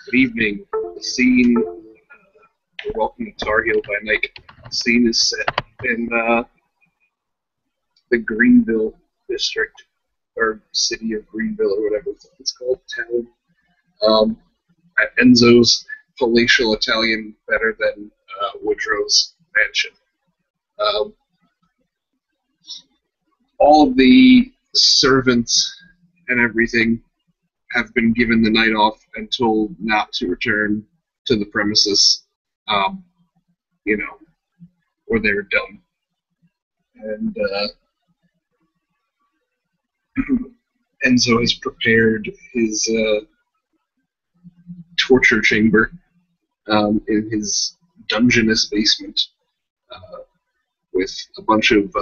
Good evening. The scene, welcome to Tar Heel by Night. The scene is set in the Greenville district, or city of Greenville, or whatever it's called, town. At Enzo's palatial Italian, better than Woodrow's mansion. All of the servants and everything have been given the night off and told not to return to the premises, or they're done. And Enzo has prepared his torture chamber in his dungeonous basement with a bunch of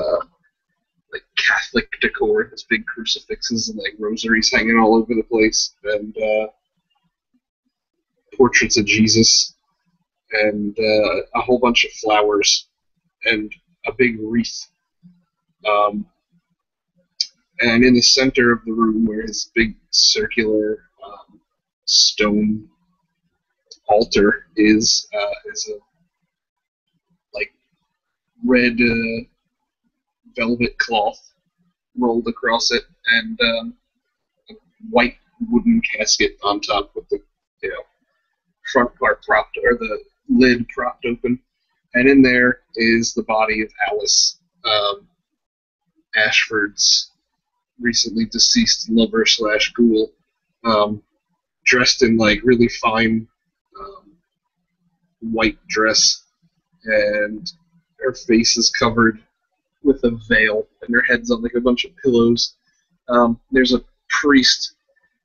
Catholic decor, his big crucifixes and rosaries hanging all over the place, and portraits of Jesus, and a whole bunch of flowers, and a big wreath. And in the center of the room, where his big circular stone altar is a red velvet cloth rolled across it, and a white wooden casket on top with the front part propped, or the lid propped open, and in there is the body of Alice, Ashford's recently deceased lover / ghoul, dressed in really fine white dress, and her face is covered with a veil, and her head's on a bunch of pillows. There's a priest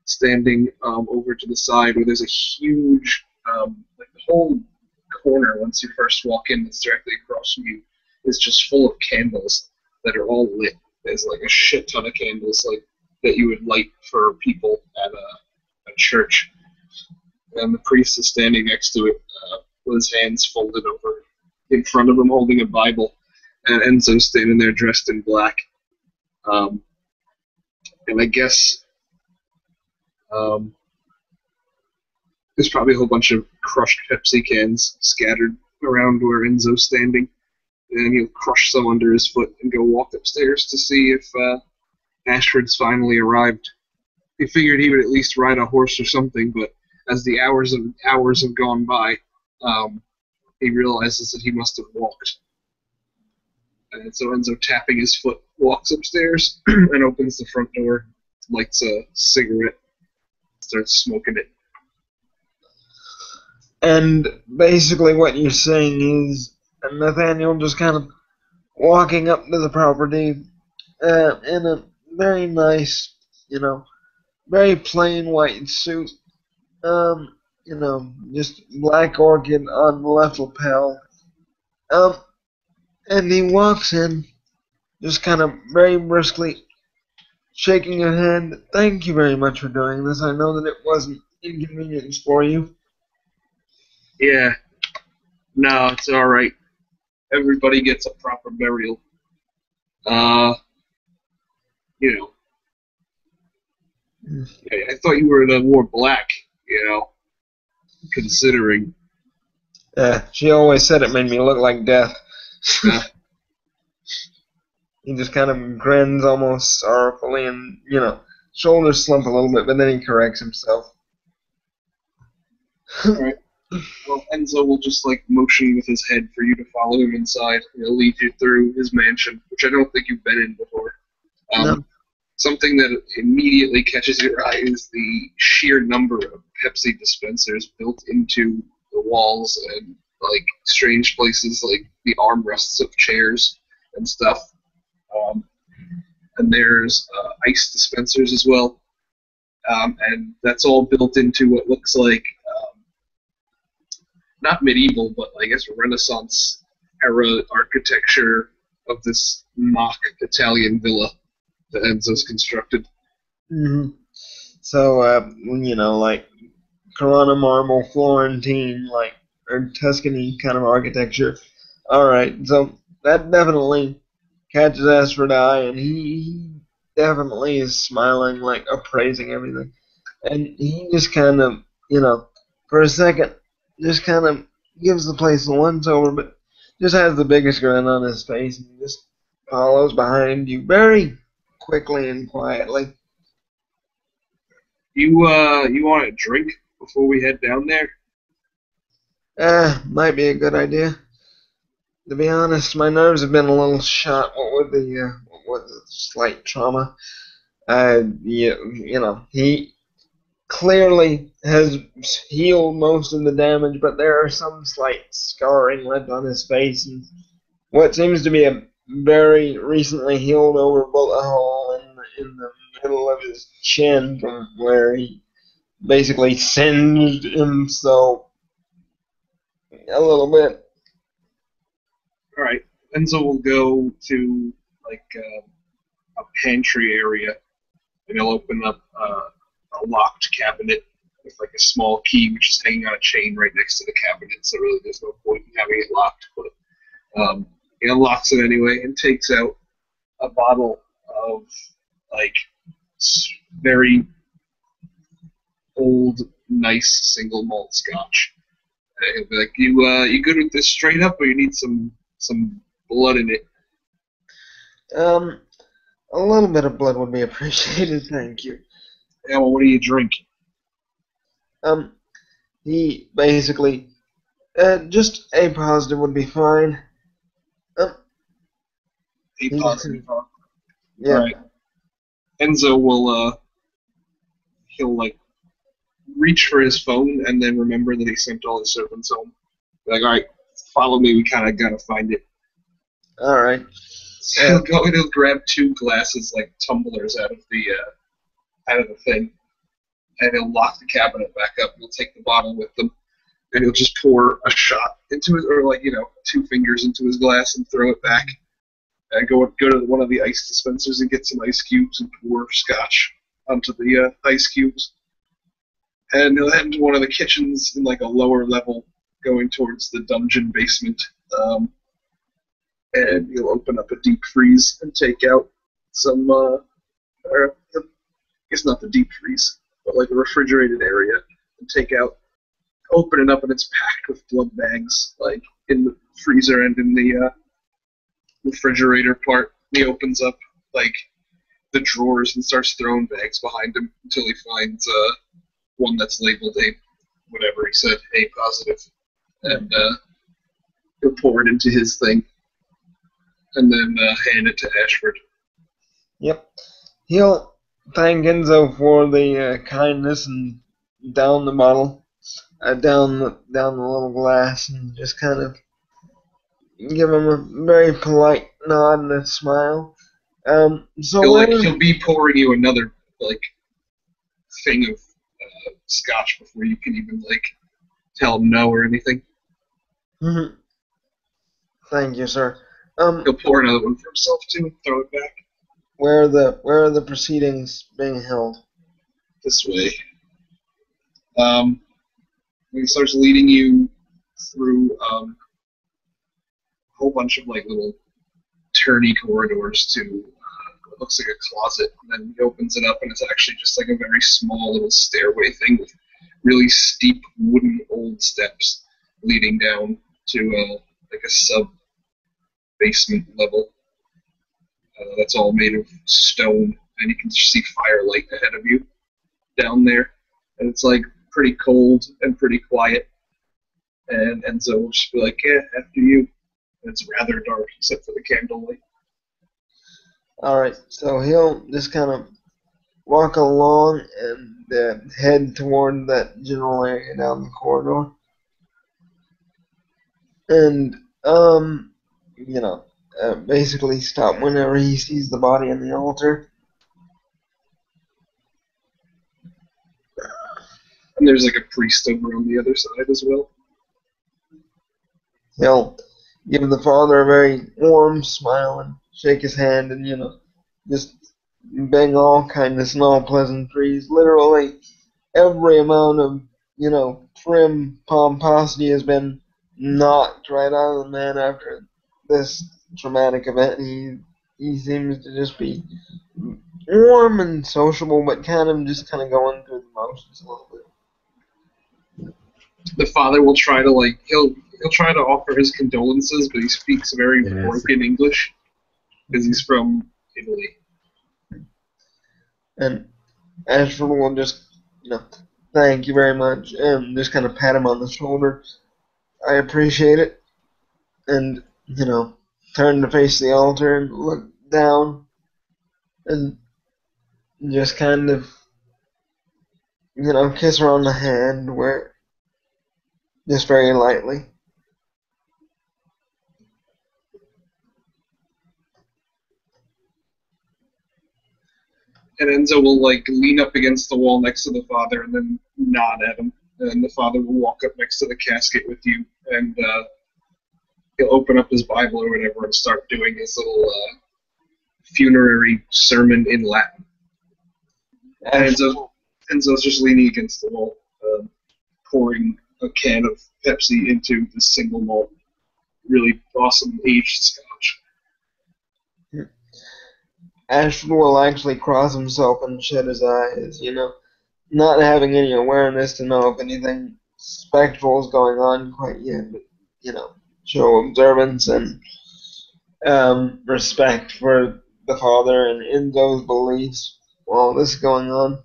standing over to the side, where there's a huge, the whole corner, once you first walk in, that's directly across from you, is just full of candles that are all lit. There's a shit ton of candles that you would light for people at a church. And the priest is standing next to it with his hands folded over in front of him, holding a Bible. And Enzo's standing there dressed in black. And I guess there's probably a whole bunch of crushed Pepsi cans scattered around where Enzo's standing. And he'll crush some under his foot and go walk upstairs to see if Ashford's finally arrived. He figured he would at least ride a horse or something, but as the hours have gone by, he realizes that he must have walked. And so Enzo, tapping his foot, walks upstairs and opens the front door, lights a cigarette, starts smoking it. And basically what you're saying is Nathaniel just kind of walking up to the property in a very nice, very plain white suit, just black orchid on the left lapel. And he walks in, just kind of very briskly shaking your hand. Thank you very much for doing this. I know that it wasn't inconvenience for you. Yeah. No, it's alright. Everybody gets a proper burial. I thought you wore black, considering. She always said it made me look like death. He just kind of grins almost sorrowfully and, shoulders slump a little bit, but then he corrects himself. Alright. Well, Enzo will just motion with his head for you to follow him inside. He'll lead you through his mansion, which I don't think you've been in before. No. Something that immediately catches your eye is the sheer number of Pepsi dispensers built into the walls and strange places like the armrests of chairs and stuff. And there's ice dispensers as well. And that's all built into what looks like not medieval, but I guess Renaissance era architecture of this mock Italian villa that Enzo's constructed. Mm-hmm. So, Carrara marble, Florentine, or Tuscany kind of architecture. Alright, so that definitely catches Ashford's eye, and he definitely is smiling, appraising everything. And he just kind of, for a second, just kind of gives the place a once over, but just has the biggest grin on his face and just follows behind you very quickly and quietly. You want a drink before we head down there? Might be a good idea. To be honest, my nerves have been a little shot with the slight trauma. He clearly has healed most of the damage, but there are some slight scarring left on his face, and what seems to be a very recently healed over bullet hole in the middle of his chin, from where he basically singed himself a little bit. All right. Enzo will go to like a pantry area, and he'll open up a locked cabinet with like a small key, which is hanging on a chain right next to the cabinet. So really, there's no point in having it locked. But he unlocks it anyway and takes out a bottle of like very old, nice single malt scotch. And he'll be like, "You good with this straight up, or you need some blood in it?" Um, a little bit of blood would be appreciated, thank you. Yeah, well, what do you drink? Um, he basically, just A positive would be fine. Um, A he just, positive, huh? All yeah. right. Enzo will he'll like reach for his phone and then remember that he sent all his servants home. Like, all right, follow me. We kind of gotta find it. All right. So he'll go and he'll grab two glasses, like tumblers, out of the thing, and he'll lock the cabinet back up. And he'll take the bottle with him, and he'll just pour a shot into it, or like 2 fingers into his glass and throw it back. And go to one of the ice dispensers and get some ice cubes and pour scotch onto the ice cubes. And he'll head into one of the kitchens in like a lower level, going towards the dungeon basement. And he'll open up a deep freeze and take out some, or I guess not the deep freeze, but like a refrigerated area, and open it up, and it's packed with blood bags, like in the freezer and in the refrigerator part. He opens up like the drawers and starts throwing bags behind him until he finds one that's labeled A, whatever he said, A positive, and he'll pour it into his thing, and then hand it to Ashford. Yep. He'll thank Enzo for the kindness and down the bottle, down the little glass, and just kind of give him a very polite nod and a smile. He'll be pouring you another like thing of scotch before you can even like tell him no or anything. Mm-hmm. Thank you, sir. He'll pour another one for himself too and throw it back. Where are the proceedings being held? This way. He starts leading you through a whole bunch of like little turny corridors to what looks like a closet, and then he opens it up, and it's actually just like a very small little stairway thing with really steep wooden old steps leading down to like a sub basement level. That's all made of stone, and you can see firelight ahead of you down there, and it's like pretty cold and pretty quiet. And Enzo will just be like, "Yeah, after you." And it's rather dark except for the candlelight. Alright, so he'll just kind of walk along and head toward that general area down the corridor. And, basically stop whenever he sees the body on the altar. And there's like a priest over on the other side as well. He'll give the father a very warm smile and shake his hand and, just beg all kindness and all pleasantries. Literally every amount of, prim pomposity has been knocked right out of the man after this traumatic event. He seems to just be warm and sociable, but kind of going through the motions a little bit. The father will try to he'll try to offer his condolences, but he speaks very Yes. broken English because he's from Italy. And Ashford will just, thank you very much, and just kind of pat him on the shoulder. I appreciate it, and, turn to face the altar and look down, and just kind of, kiss her on the hand, where, just very lightly. And Enzo will lean up against the wall next to the father and then nod at him. And the father will walk up next to the casket with you, and he'll open up his Bible or whatever and start doing his little funerary sermon in Latin. And Enzo's just leaning against the wall, pouring a can of Pepsi into this single malt, really awesome aged scotch. Ashford will actually cross himself and shut his eyes, not having any awareness to know if anything spectral is going on quite yet, but, show observance and respect for the father and Enzo's beliefs while this is going on.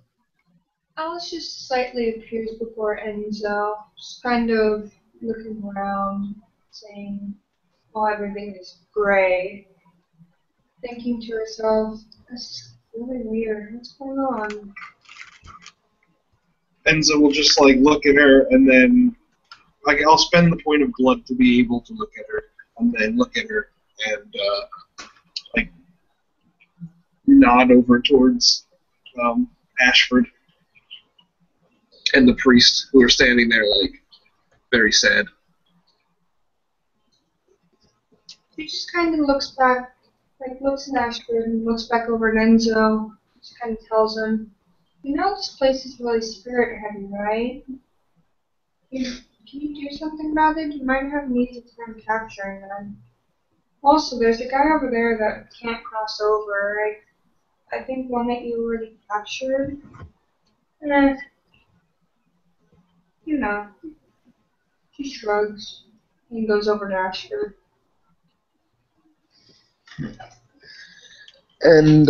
Alice just slightly appears before Enzo, just kind of looking around, saying, "Oh, everything is gray." Thinking to herself, "This is really weird. What's going on?" Enzo will just look at her, and then I'll spend the point of blood to be able to look at her, and then look at her and nod over towards Ashford and the priest, who are standing there very sad. She just kind of looks back, looks at Ashford and looks back over at Enzo. Just kind of tells him, "This place is really spirit heavy, right? Can you do something about it? You might have an easy time capturing them. Also, there's a guy over there that can't cross over. I think one that you already captured. Eh, you know." She shrugs and goes over to Ashford. And,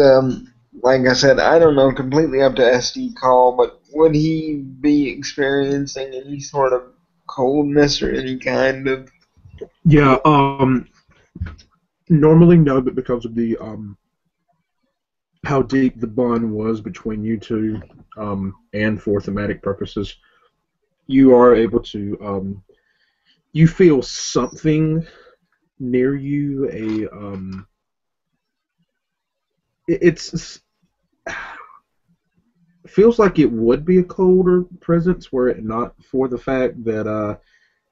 like I said, I don't know, completely up to SD Call, but would he be experiencing any sort of coldness or any kind of... Yeah, normally no, but because of the, how deep the bond was between you two, and for thematic purposes, you are able to, you feel something near you, it feels like it would be a colder presence were it not for the fact that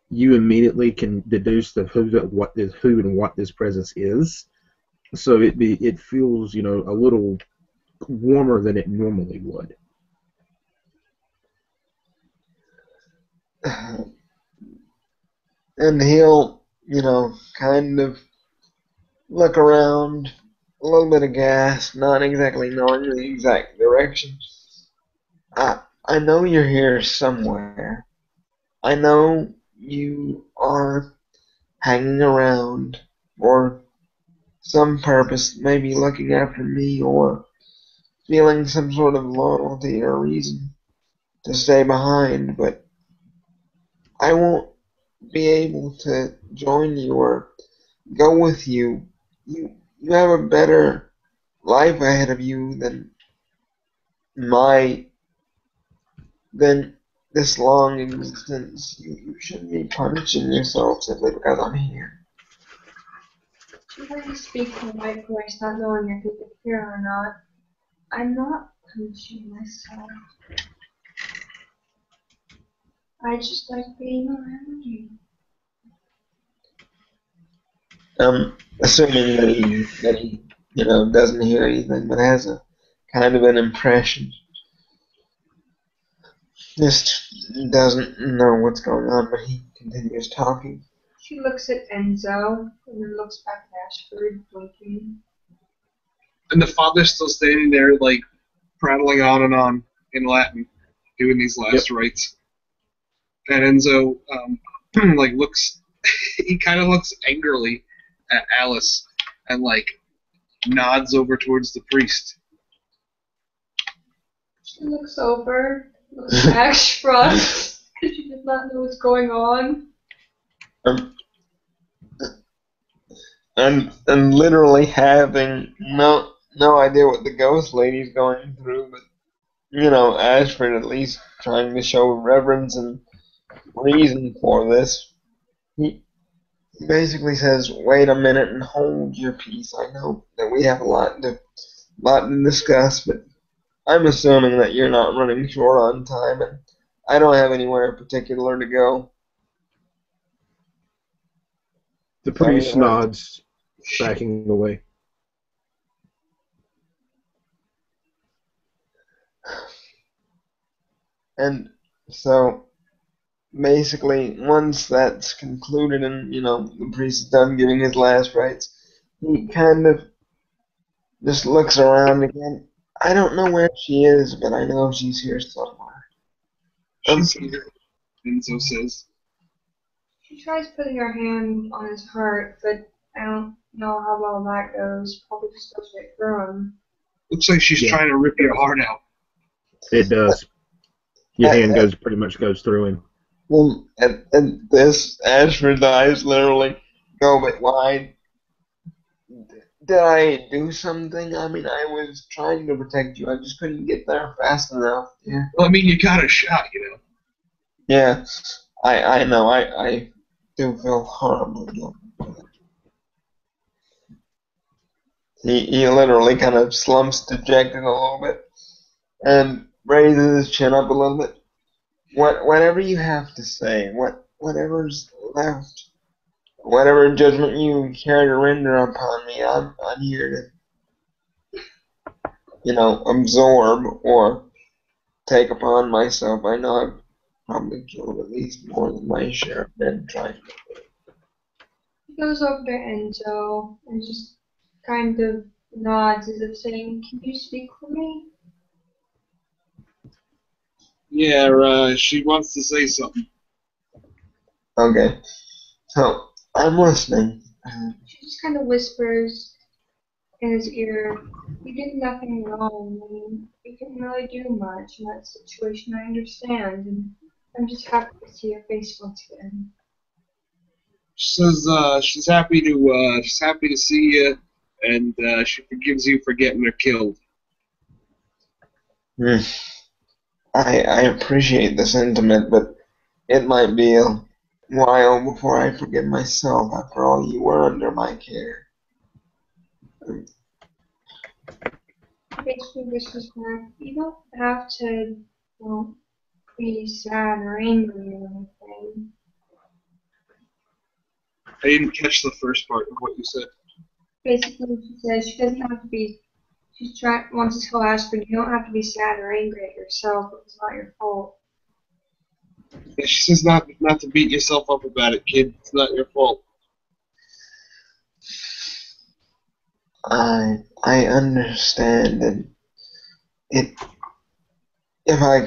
you immediately can deduce the who and what this presence is. So it feels, a little warmer than it normally would. And he'll, kind of look around, a little bit aghast, not exactly knowing the exact direction. I know you're here somewhere. I know you are hanging around for some purpose, maybe looking after me or feeling some sort of loyalty or reason to stay behind, but I won't be able to join you or go with you. You have a better life ahead of you my than this long existence. You shouldn't be punishing yourself simply because I'm here. She heard you speak in a white voice, not knowing if you could hear or not. "I'm not punishing myself. I just like being around you." Assuming that he doesn't hear anything, but has a kind of an impression. Just doesn't know what's going on, but he continues talking. She looks at Enzo and then looks back at Ashford, blinking. And the father's still standing there, prattling on and on in Latin, doing these last rites. And Enzo like looks. He kind of looks angrily at Alice and like nods over towards the priest. She looks over, looks at Ash Frost, because she does not know what's going on. And literally having no idea what the ghost lady's going through, but Ashford at least trying to show reverence and reason for this. He basically says, "Wait a minute and hold your peace. I know that we have a lot to discuss, but I'm assuming that you're not running short on time, and I don't have anywhere particular to go." The priest nods, backing away. And so, basically, once that's concluded and, the priest is done giving his last rites, he kind of just looks around again. I don't know where she is, but I know she's here somewhere. She's here, Enzo says. She tries putting her hand on his heart, but I don't know how well that goes. Probably just goes right through him. Looks like she's trying to rip your heart out. It does. Your hand pretty much goes through him. Well, at this, Ashford's eyes literally go, but why? Did I do something? I mean, I was trying to protect you. I just couldn't get there fast enough. Yeah. Well, I mean, you got a shot, Yeah, I know. I do feel horrible. He literally kind of slumps dejected a little bit and raises his chin up a little bit. Whatever you have to say, whatever's left, whatever judgment you care to render upon me, I'm here to, absorb or take upon myself. I know I've probably killed at least more than my share of men trying to. He goes over to Enzo and just kind of nods as if saying, "Can you speak for me?" Yeah, she wants to say something. Okay, so I'm listening. She just kind of whispers in his ear, "You did nothing wrong. I mean, you didn't really do much in that situation. I understand, and I'm just happy to see your face once again." She says she's happy to see you, and she forgives you for getting her killed. I appreciate the sentiment, but it might be a while before I forgive myself. After all, you were under my care. Basically, this is back. You don't have to, be sad or angry or anything. I didn't catch the first part of what you said. Basically, she says she doesn't have to be. Wants to tell Aspen, you don't have to be sad or angry at yourself. It's not your fault. Yeah, she says not to beat yourself up about it, kid. It's not your fault. I understand, and if I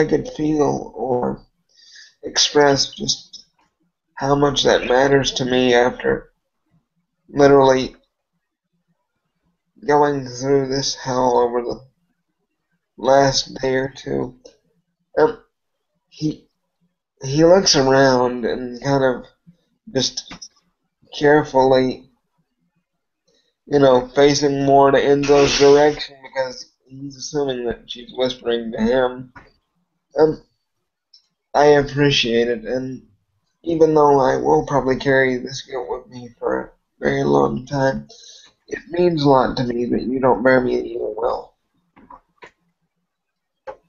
could feel or express just how much that matters to me after literally going through this hell over the last day or two. He looks around and kind of just carefully, facing more to Enzo's direction because he's assuming that she's whispering to him. I appreciate it, and even though I will probably carry this guilt with me for a very long time, it means a lot to me that you don't bear me ill will.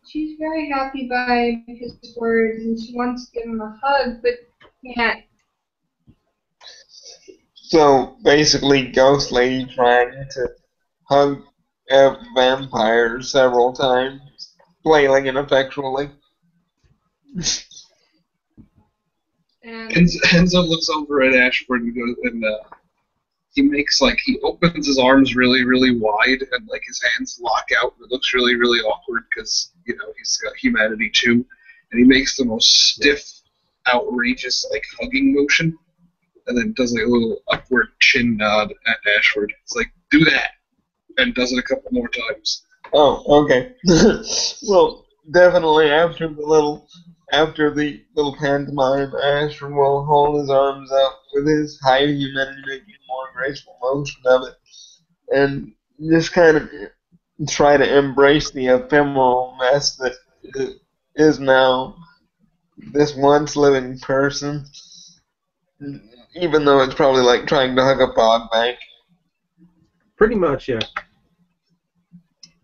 She's very happy by his words, and she wants to give him a hug, but can't. So basically, Ghost Lady trying to hug a vampire several times, flailing ineffectually. And Enzo looks over at Ashford and goes, and he opens his arms really, really wide, and like his hands lock out, and it looks really, really awkward because he's got humanity too, and he makes the most stiff, outrageous, like hugging motion, and then does like a little upward chin nod at Ashford. It's like, do that, and does it a couple more times. Oh, okay. Well, definitely after the little pantomime, Ashford will hold his arms out with his high humanity, making a more graceful motion of it, and just kind of try to embrace the ephemeral mess that is now this once living person, even though it's probably like trying to hug a fog bank. Pretty much, yeah.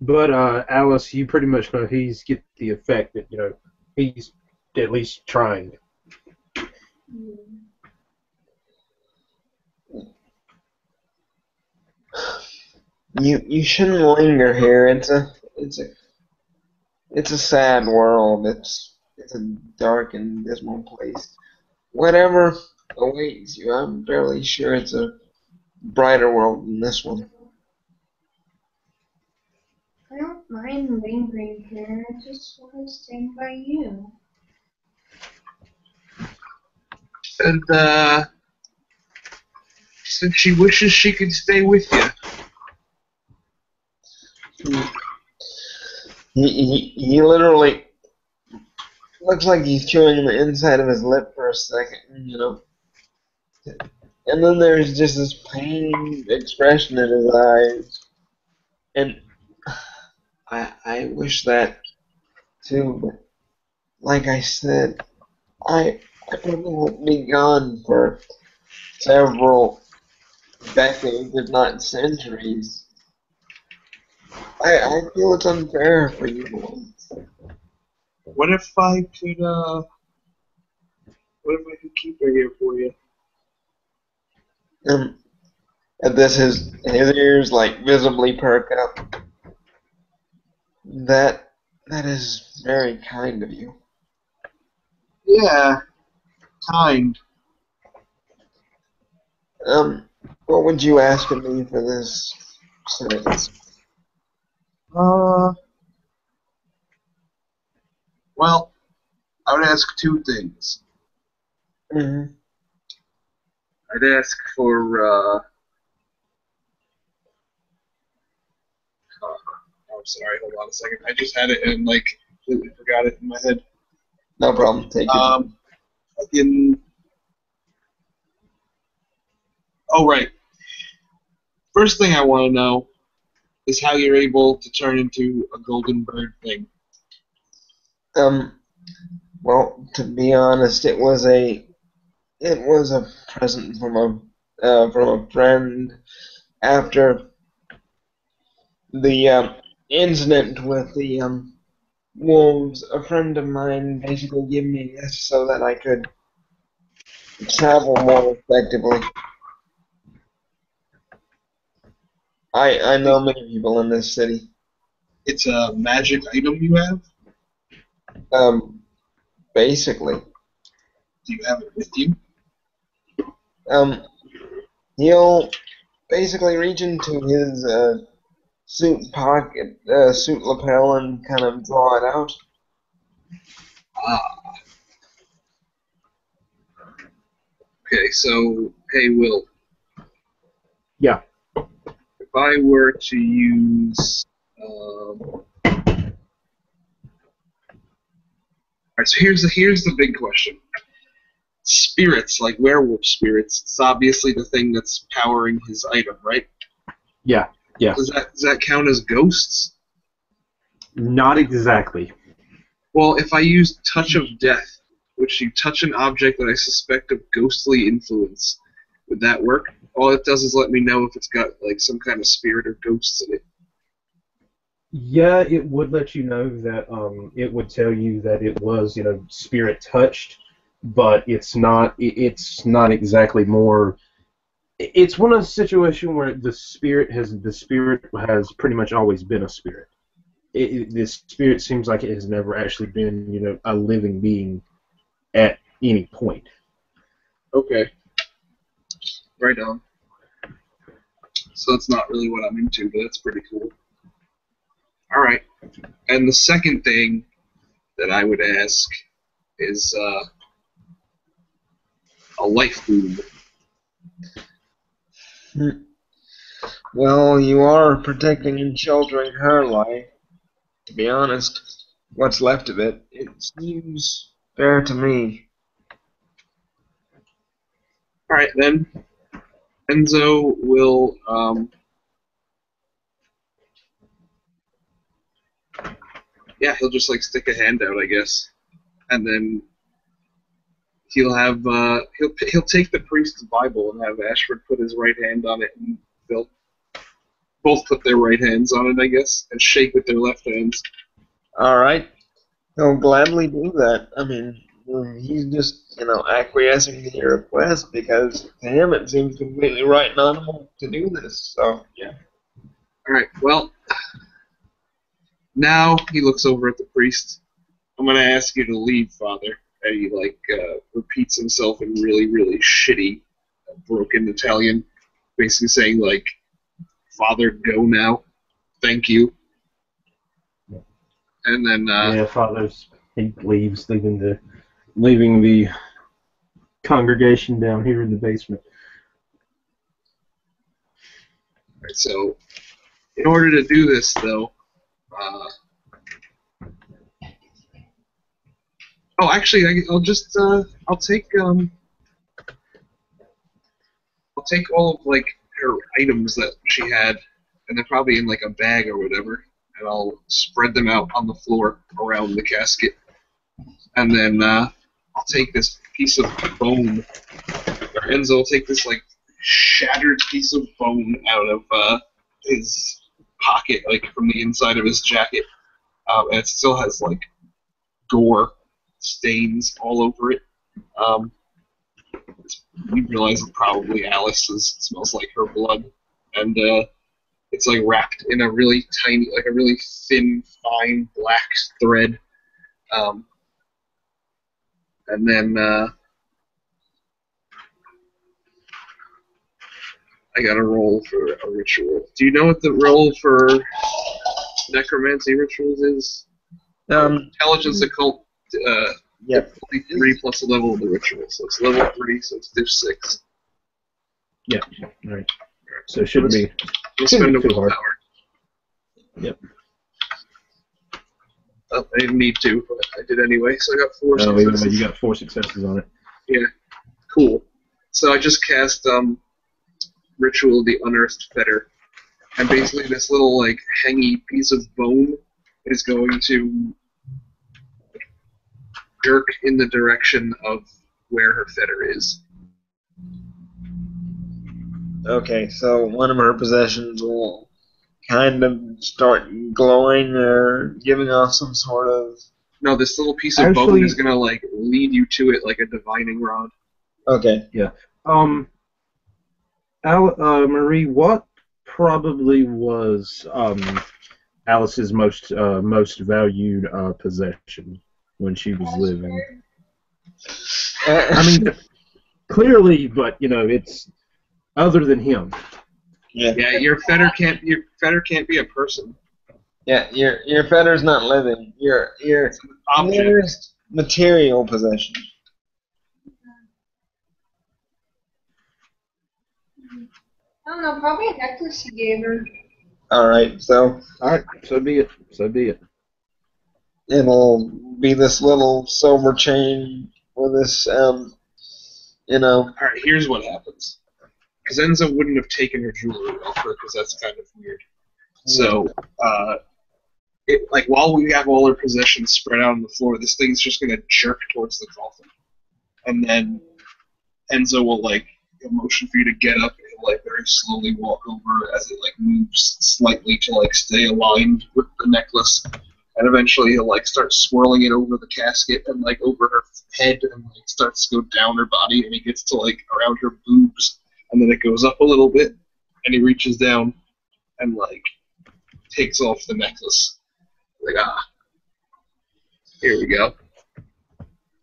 But Alice, you pretty much know he's get the effect that he's at least trying. You shouldn't linger here. It's a sad world. It's a dark and dismal place. Whatever awaits you, I'm fairly sure it's a brighter world than this one. I don't mind lingering here. I just want to stand by you. And since she wishes she could stay with you. He literally looks like he's chewing the inside of his lip for a second, And then there's just this pained expression in his eyes. And I wish that too, but like I said, I won't be gone for several decades, if not centuries. I feel it's unfair for you boys. What if I could keep her here for you? At this, his ears like visibly perk up. That is very kind of you. Yeah, kind. What would you ask of me for this service? Well, I would ask two things. Mm-hmm. I'd ask for, I'm sorry, hold on a second. I just had it and, completely forgot it in my head. No problem, take it. Oh, right. First thing I want to know is how you're able to turn into a golden bird thing. Well, to be honest, it was a present from a friend after the incident with the wolves. A friend of mine basically gave me this so that I could travel more effectively. I know many people in this city. It's a magic item you have? Basically. Do you have it with you? He'll basically reach into his suit pocket, suit lapel, and kind of draw it out. Ah. Okay, so, hey, Will. Yeah. If I were to use... Alright, so here's the big question. Spirits, like werewolf spirits, it's obviously the thing that's powering his item, right? Yeah. Does that count as ghosts? Not exactly. Well, if I use Touch of Death, which you touch an object that I suspect of ghostly influence, would that work? All it does is let me know if it's got some kind of spirit or ghosts in it. Yeah, it would let you know that it would tell you that it was, spirit touched, but it's not exactly more. It's one of the situations where the spirit has pretty much always been a spirit. This spirit seems like it has never actually been, a living being at any point. Okay. Right on. So it's not really what I'm into, but that's pretty cool. Alright. And the second thing that I would ask is a life boon. Well, you are protecting and sheltering her life. To be honest, what's left of it, it seems fair to me. All right, then. Enzo will he'll just like stick a hand out, I guess, and then he'll have he'll take the priest's Bible and have Ashford put his right hand on it, and they'll both put their right hands on it, I guess, and shake with their left hands. All right, he'll gladly do that. I mean, he's just acquiescing to your request because to him it seems completely right and honorable to do this. So yeah. All right, well, now he looks over at the priest. I'm going to ask you to leave, Father. And he repeats himself in really, really shitty, broken Italian, basically saying like, "Father, go now. Thank you." And then he leaves, leaving the congregation down here in the basement. Right, so, in order to do this, though, I'll take all of like her items that she had, and they're probably in like a bag or whatever, and I'll spread them out on the floor around the casket, and then I'll take this piece of bone. Or Enzo will take this like shattered piece of bone out of his pocket, like from the inside of his jacket, and it still has like gore stains all over it. You realize it probably Alice's. It smells like her blood, and it's like wrapped in a really tiny, like a really thin, fine black thread. And then I got a roll for a ritual. Do you know what the roll for necromancy rituals is? Intelligence occult. Yeah. 3 plus the level of the ritual, so it's level 3, so it's diff 6. Yeah. All right. So it shouldn't be. We'll spend a too hard. willpower. Yep. Oh, I didn't need to, but I did anyway, so I got 4 No, even though successes. you got 4 successes on it. Yeah, cool. So I just cast Ritual of the Unearthed Fetter, and basically this little like hangy piece of bone is going to jerk in the direction of where her fetter is. Okay, so one of her possessions will kind of start glowing or giving off some sort of. No, this little piece of bone is gonna like lead you to it like a divining rod. Okay. Yeah. Marie, what probably was Alice's most valued possession when she was living? I mean, clearly, but it's other than him. Yeah. Yeah, your fetter can't be a person. Yeah, your fetter's not living. Your Object. nearest material possession. I don't know, probably a necklace he gave her. Alright, so be it. So be it. It'll be this little silver chain with this Alright, here's what happens. Because Enzo wouldn't have taken her jewelry off her because that's kind of weird. So, while we have all our possessions spread out on the floor, this thing's just going to jerk towards the coffin. And then Enzo will, motion for you to get up, and he'll, very slowly walk over as it, moves slightly to, stay aligned with the necklace. And eventually he'll, start swirling it over the casket and, over her head and, starts to go down her body, and he gets to, around her boobs. And then it goes up a little bit, and he reaches down and, takes off the necklace. Here we go.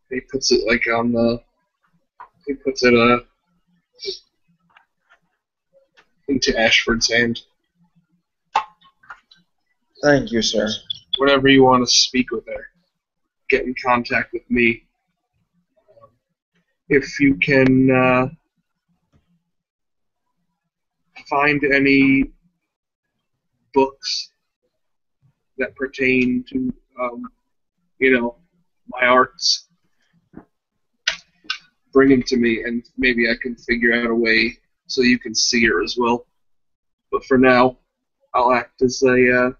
He puts it, on the... He puts it, into Ashford's hand. Thank you, sir. Whenever you want to speak with her. get in contact with me. If you can find any books that pertain to, my arts, bring them to me, and maybe I can figure out a way so you can see her as well. But for now, I'll act as a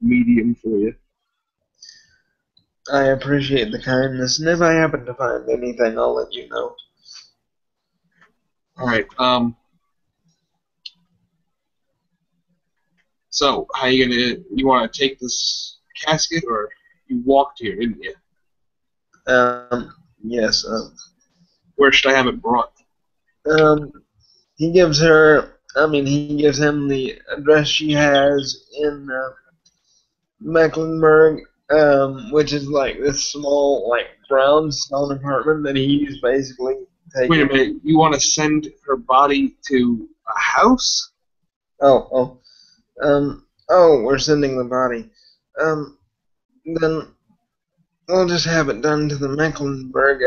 medium for you. I appreciate the kindness, and if I happen to find anything, I'll let you know. All right. So, how you gonna? You want to take this casket, or you walked here, didn't you? Yes. Where should I have it brought? He gives her. He gives him the address she has in Mecklenburg, which is like this small, like brownstone apartment that he's basically taken. Wait a minute. You want to send her body to a house? We're sending the body. Then we'll just have it done to the Mecklenburg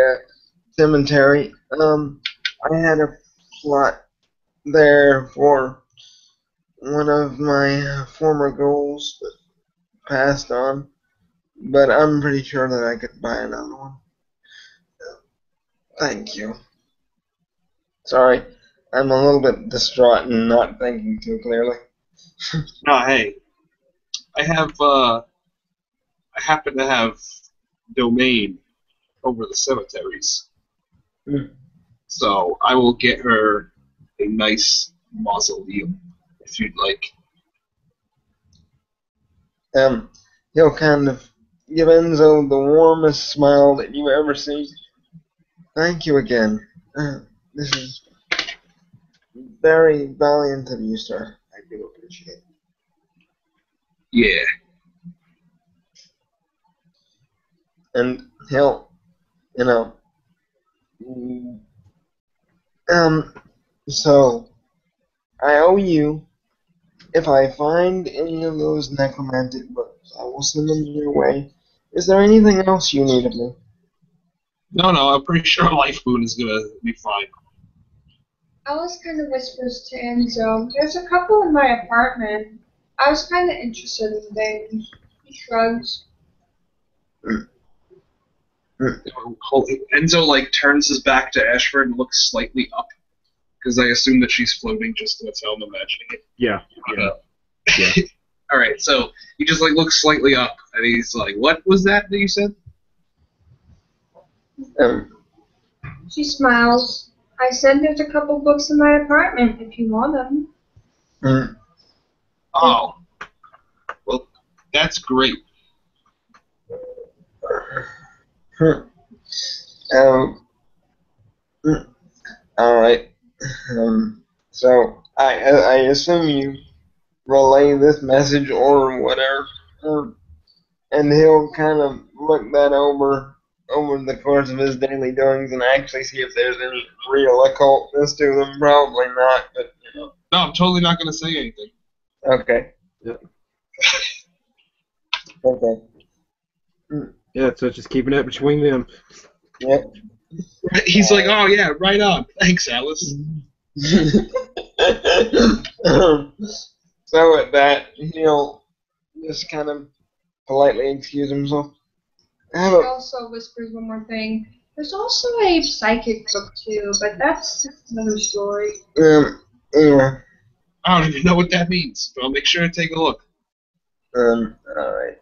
cemetery. I had a plot there for one of my former goals that passed on, but I'm pretty sure that I could buy another one. Thank you. Sorry, I'm a little bit distraught and not thinking too clearly. No, hey. I happen to have domain over the cemeteries. So I will get her a nice mausoleum, if you'd like. He'll kind of give Enzo the warmest smile that you ever see. Thank you again. This is very valiant of you, sir. I do appreciate it. Yeah. And he'll, so I owe you. If I find any of those necromantic books, I will send them your way. Is there anything else you need of me? No, I'm pretty sure Life Boon is gonna be fine. Alice kind of whispers to Enzo, "There's a couple in my apartment. I was kind of interested in them." He shrugs. Enzo turns his back to Ashford and looks slightly up, because I assume that she's floating. Just that's how I'm imagining it. Yeah. All right, so he just looks slightly up, and he's like, "What was that you said?" She smiles. "I said there's a couple books in my apartment if you want them." Oh, well, that's great. All right. So I assume you relay this message or whatever, and he'll kind of look that over the course of his daily doings and actually see if there's any real occultness to them. Probably not, but No, I'm totally not going to say anything. Okay. Yeah. Okay. Yeah, so just keeping it between them. Yep. He's like, "Oh yeah, right on. Thanks, Alice." So at that, he'll just kind of politely excuse himself. She also whispers one more thing. There's also a psychic book too, but that's another story. Anyway. I don't even know what that means, but I'll make sure to take a look. All right.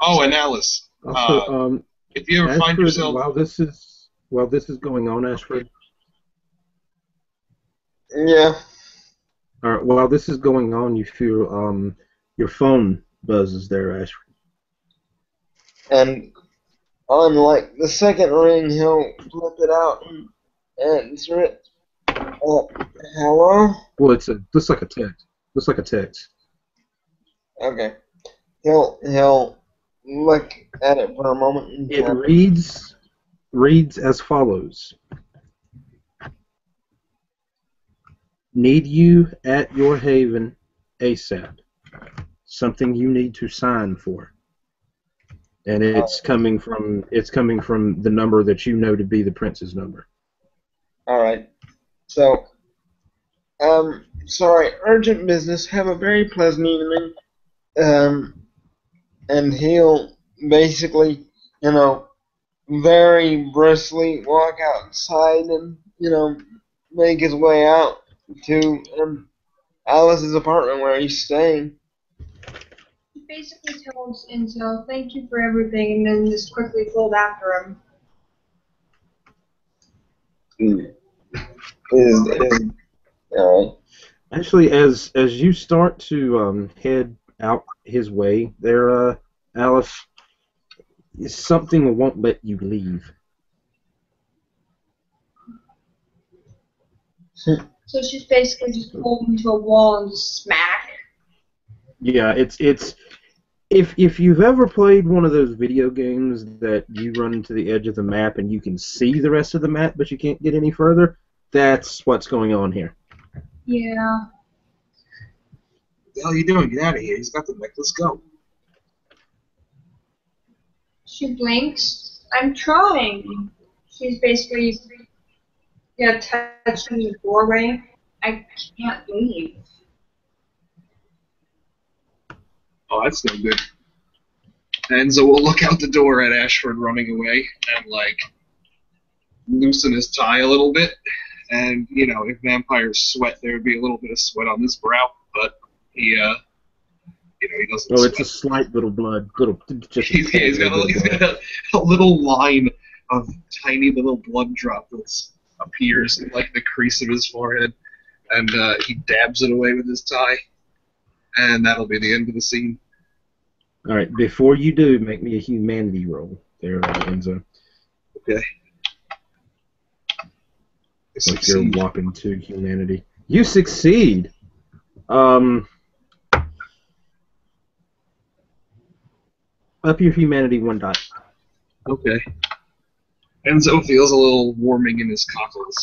Oh, and Alice. Also, if you ever Ashford, find yourself, while this is going on, Ashford. Yeah. All right. While this is going on, you feel your phone buzzes there, Ashford. And on the second ring, he'll flip it out and answer it. Hello? Well, it's just like a text. Just like a text. Okay. He'll look at it for a moment. And It reads as follows. Need you at your haven ASAP. Something you need to sign for. and it's coming from the number that you know to be the prince's number. All right. So, sorry, urgent business. Have a very pleasant evening. And he'll basically, very briskly walk outside and, make his way out to Alice's apartment where he's staying. He basically tells Enzo, "Thank you for everything," and then just quickly fold after him. Alright. Actually, as you start to head out his way, there, Alice, something won't let you leave. So she's basically just pulled him to a wall and just smack. Yeah, it's if you've ever played one of those video games that you run to the edge of the map and you can see the rest of the map but you can't get any further, that's what's going on here. Yeah. What the hell are you doing? Get out of here. He's got the necklace. Go. She blinks. I'm trying. She's basically touching the doorway. I can't leave. Oh, that's no good. Enzo will look out the door at Ashford running away and, loosen his tie a little bit. And, if vampires sweat, there would be a little bit of sweat on his brow, but he doesn't Oh, sweat. it's a slight little blood. He's got a little line of tiny little blood droplets appears in, the crease of his forehead, and he dabs it away with his tie, and that'll be the end of the scene. All right, before you do, make me a humanity roll there, Enzo. Okay. If you're whopping to humanity. You succeed! Up your humanity 1 dot. Okay. Enzo feels a little warming in his cockles.